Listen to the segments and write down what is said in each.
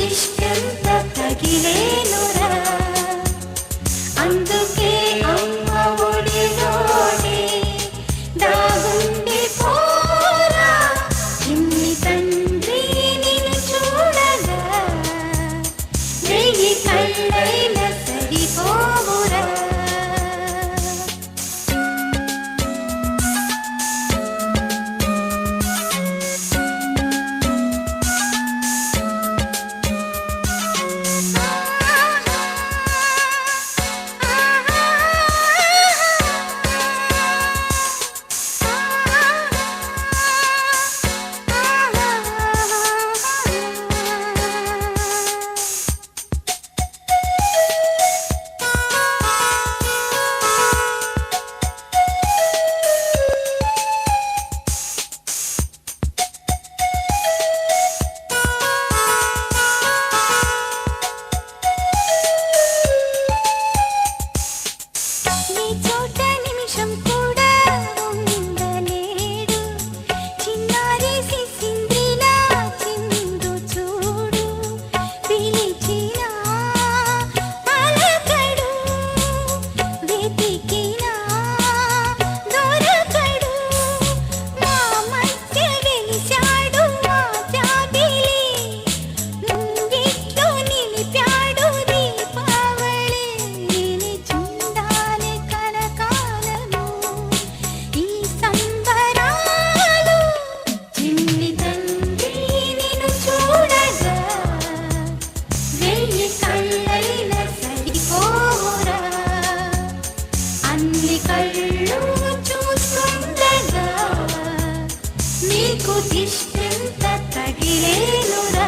దిష్టంత తగిలేనురా అందుకే అమ్మ ఒడిలోనే దాగుండి పోరా చిన్ని తండ్రి నిన్ను చూడగా వెయ్యి కళ్ళైన సరిపోవురా దిష్టంత తగిలేనురా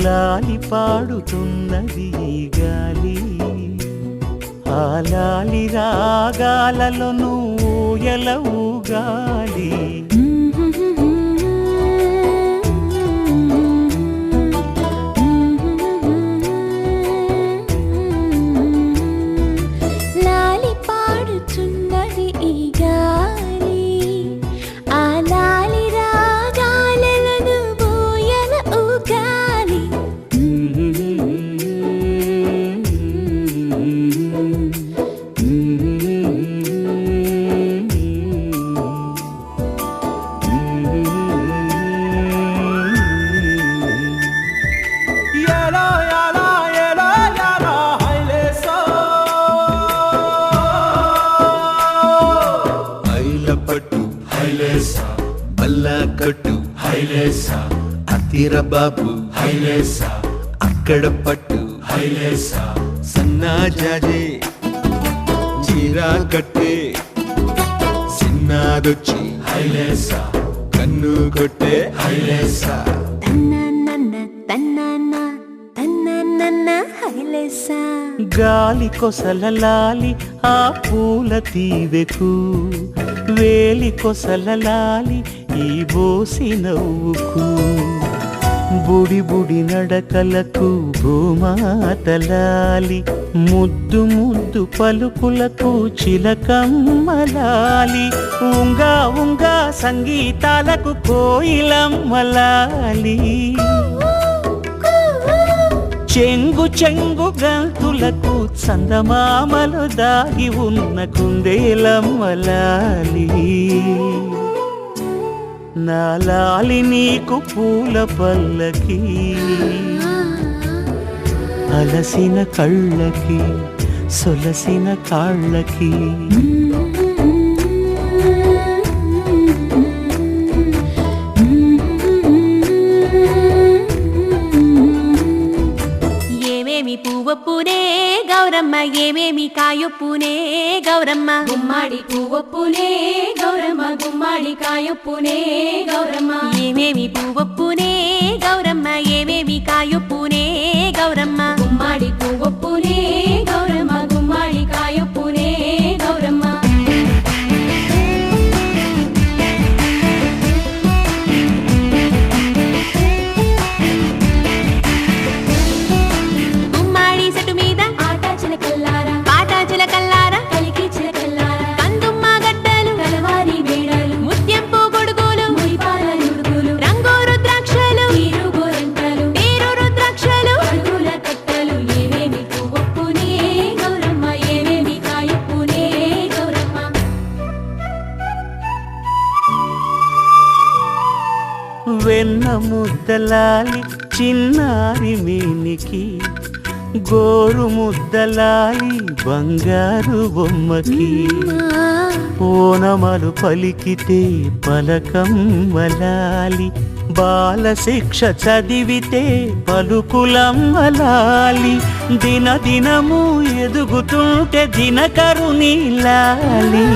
లాలి పాడుతున్నది ఈ గాలి, ఆ లాలి రాగాలలో నువ్వు ఎలా ఊగాలి. లాలి పాడుచున్నది ఈ గాలి, ఆ లాలి రాగాలలో నువ్వు ఎలా ఊగాలి. పట్టు హైలేసా, బల్లా కట్టు హైలేసా, అతిర బాబు హైలేసా, అక్కడ పట్టు హైలేసా, సన్నా జాజే చీరా కట్టే, సిన్నాదొచ్చి హైలేసా, కన్ను కొట్టే హైలేసా. తన్నన్న తన్నన్న తన్నన్న హైలేసా. గాలి కొసల లాలి ఆ పూల తీవెకు, వేలి కొసల లాలి ఈ బోసి నవ్వుకు, బుడి బుడి నడకలకు భూమాతలాలి, ముద్దు ముద్దు పలుకులకు చిలకమ్మలాలి, ఉంగా ఉంగా సంగీతాలకు కోయిలమ్మలాలి, చెంగు చెంగు గంతులకు చందమామలు దాగి ఉన్న కుందేలమ్మలాలి. నా లాలి నీకు పూల పల్లకి, అలసిన కళ్ళకి సొలసిన కాళ్ళకి. ఏమేమి పువ్వొప్పునే గౌరమ్మ, ఏమేమి కాయొప్పునే గౌరమ్మ, గుమ్మాడి పువ్వొప్పునే గౌరమ్మ, గుమ్మాడి కాయొప్పునే గౌరమ్మ. ఏమేమి పువ్వొప్పునే గౌరమ్మ, ఏమేమి కాయొప్పునే గౌరమ్మ, గుమ్మాడి పువ్వొప్పునే గౌరమ్మ, గుమ్మాడి కాయొప్పునే గౌరమ్మ. గుమ్మాడి చెట్టు మీద ఆట చిలకల్లారా, పాట చిలకల్లారా, కలికి చిలకల్లారా, కందుమ్మ గడ్డలు, కలవారి మేడలు, ముత్యంపు గొడుగులు, మురిపాల నుడుగులు, రంగు రుద్రాక్షలు, తీరు గోరంటలు, తీరు రుద్రాక్షలు, అడుగుల కట్టలు. ఏమేమి పువ్వొప్పునే గౌరమ్మ, ఏమేమి కాయొప్పునే గౌరమ్మ. వెన్న ముద్దలాలి చిన్నారి మేనికి, గోరు ముద్దలాలి బంగారు బొమ్మకి, ఓనమలు పలికితే పలకమ్మలాలి, బాల శిక్ష చదివితే పలుకులమ్మలాలి, దిన దినము ఎదుగుతుంటే దినకరుని లాలి,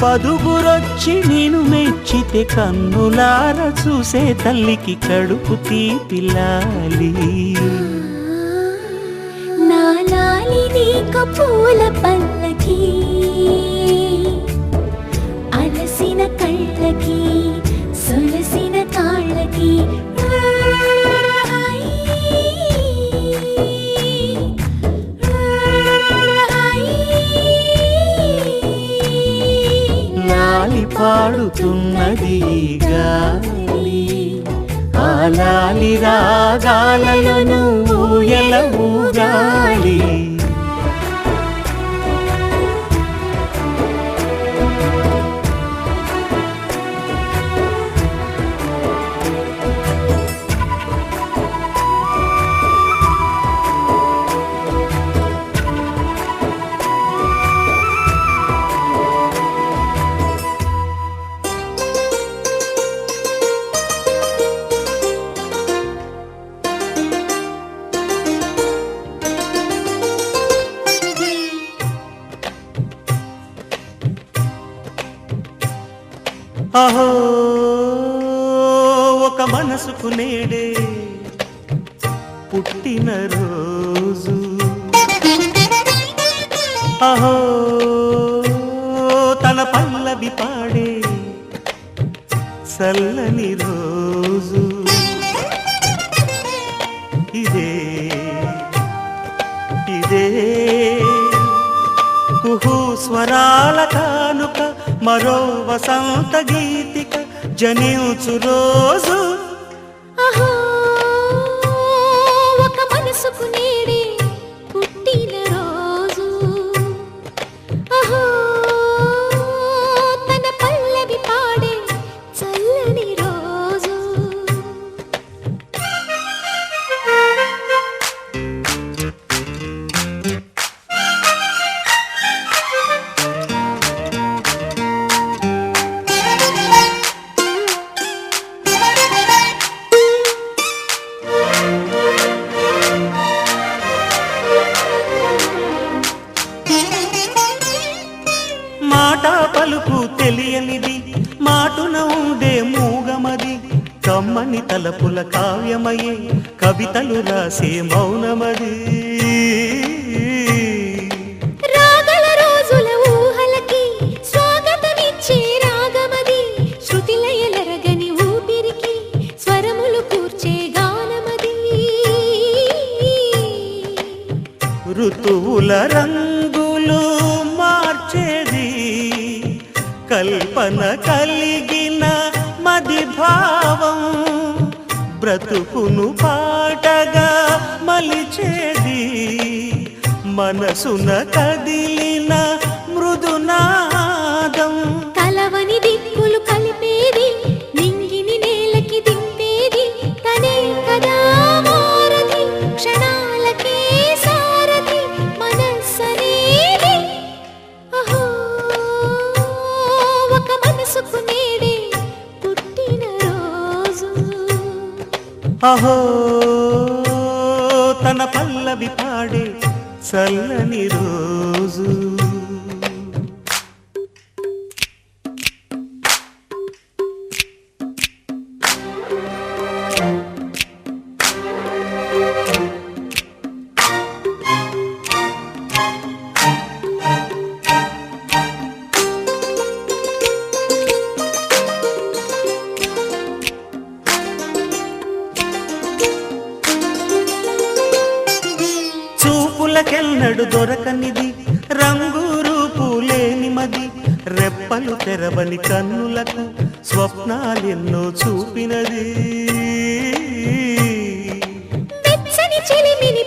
పదుగురొచ్చి నేను మెచ్చితే కన్నులార చూసే తల్లికి కడుపు తీపిలాలి. నా లాలి నీకు పూల పల్లకి, అలసిన కళ్ళకి సొలసిన కాళ్ళకి. లాలి పాడుతున్నది ఈ గాలి, ఆ లాలి రాగాలలో నువ్వు ఎలా ఊగాలి. అహో ఒక మనసుకు నేడే పుట్టినరోజు అహో తన పల్లవి పాడే చల్లని రోజు ఇదే ఇదే కుహు స్వరాల కానుక మరో వసంత గీతిక జనించు రోజు అహో ఒక మనసుకు నేడే పుట్టిన రోజు అహో తన పల్లవి పాడే చల్లని రోజు మాట పలుకు తెలియనిది మాటున ఉండే మూగమది కమ్మని తలపుల కావ్యమయే కవితలు రాసే మౌనమది రాగల రోజుల ఊహలకి స్వాగతమిచ్చే రాగమది శృతిలయలరగని ఊపిరికి స్వరములు కూర్చే గానమది ఋతువుల రంగులు మార్చేది కల్పన కలిగిన మది భావం బ్రతుకును పాటగా మలిచేది మనసున కదిలిన మృదునాదం కలవని దిక్కులు కలిపేది నింగిని నేలకి దింపేది తనే కదా మారది క్షణాలకే సారథి మనస్సనేది అహో ఒక మనసుకు నేడే పుట్టిన రోజు అహో తన పల్లవి పాడే చల్లని రోజు చూపులకెన్నడు దొరకనిది రంగు రూపు లేని మది రెప్పలు తెరవని కన్నులకు స్వప్నాలెన్నో చూపినది వెచ్చని చెలిమిని